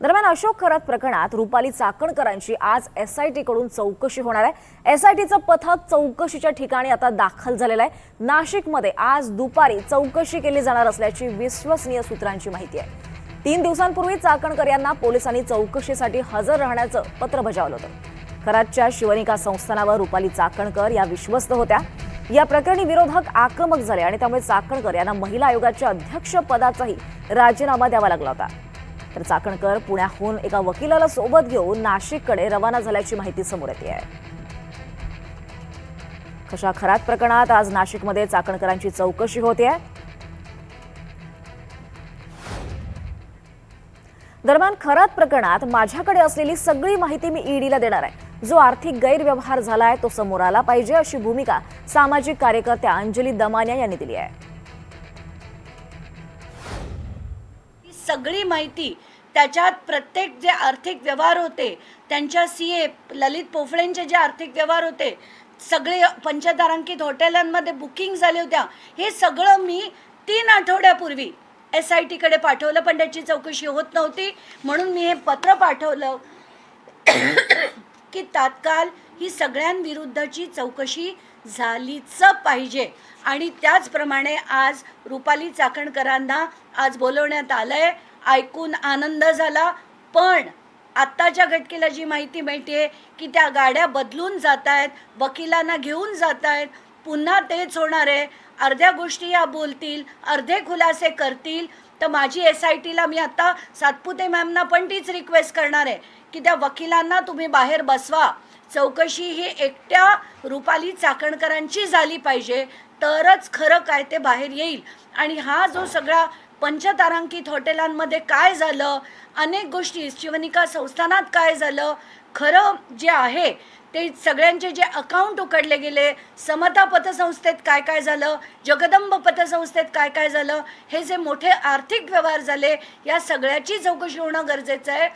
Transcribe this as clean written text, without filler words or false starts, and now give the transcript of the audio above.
दरम्यान अशोक खरात प्रकरणात रुपाली चाकणकरांची आज एसआयटी कडून चौकशी होणार आहे। एसआयटीचं पथक चौकशीच्या ठिकाणी आता दाखल झालेलं आहे। नाशिकमध्ये आज दुपारी चौकशी केली जाणार असल्याची विश्वसनीय सूत्रांची माहिती आहे। 3 दिवसांपूर्वी चाकणकर यांना पोलिसांनी चौकशीसाठी हजर राहण्याचं पत्र बजावलं होतं। खरातच्या शिवनिका संस्थानावर रुपाली चाकणकर या विश्वस्त होत्या। या प्रकरणी विरोधक आक्रमक झाले आणि त्यामुळे चाकणकर यांना महिला आयोगाच्या अध्यक्षपदाचाही राजीनामा द्यावा लागला होता। तर चाकणकर पुण्याहून एका वकिलाला सोबत घेऊन नाशिककडे रवाना झाल्याची माहिती समोर येते आहे। कशा खरात प्रकरणात आज नाशिकमध्ये चाकणकरांची चौकशी होते आहे। दरम्यान खरात प्रकरणात माझ्याकडे असलेली सगळी माहिती मी ईडीला देणार आहे। जो आर्थिक गैरव्यवहार झालाय तो समोर आला पाहिजे अशी भूमिका सामाजिक कार्यकर्त्या अंजली दमानिया यांनी दिली आहे। सगळी माहिती त्याच्यात प्रत्येक जे आर्थिक व्यवहार होते त्यांच्या सीए ललित पोफळेंचे जे आर्थिक व्यवहार होते सगळे पंचतारांकित हॉटेलांमध्ये बुकिंग झाले होत्या हे सगळं मी 3 आठवड्यापूर्वी एसआयटी कडे पाठवलं पण त्याची चौकशी होत नव्हती म्हणून मी हे पत्र पाठवलं की तात्काळ ही सगळ्यांविरुद्धची चौकशी झालीच पाहिजे। आणि त्याचप्रमाणे आज रुपाली चाकणकरांना आज बोलवण्यात आलंय। ऐकून आनंद झाला पण आत्ताच्या घटकेला जी माहिती मिळते की त्या गाड्या बदलून जात आहेत, वकिलांना घेऊन जात आहेत, पुन्हा तेच होणार आहे। अर्ध्या गोष्टी या बोलतील, अर्धे खुलासे करतील। तर माझी एसआयटीला मी आता सातपुते मॅमना पण तीच रिक्वेस्ट करणार आहे की त्या वकिलांना तुम्ही बाहेर बसवा। चौकशी ही एकट्या रुपाली चाकणकरांची झाली पाहिजे तरच खरं काय ते बाहेर येईल। आणि हा जो सगळा पंचतारांकित हॉटेलांमध्ये काय झालं, अनेक गोष्टी शिवनिका संस्थानात काय झालं, खरं जे आहे ते सगळ्यांचे जे अकाउंट उकडले गेले, समता पतसंस्थेत काय काय झालं, जगदंब पतसंस्थेत काय काय झालं, हे जे मोठे आर्थिक व्यवहार झाले या सगळ्याची चौकशी होणं गरजेचं आहे।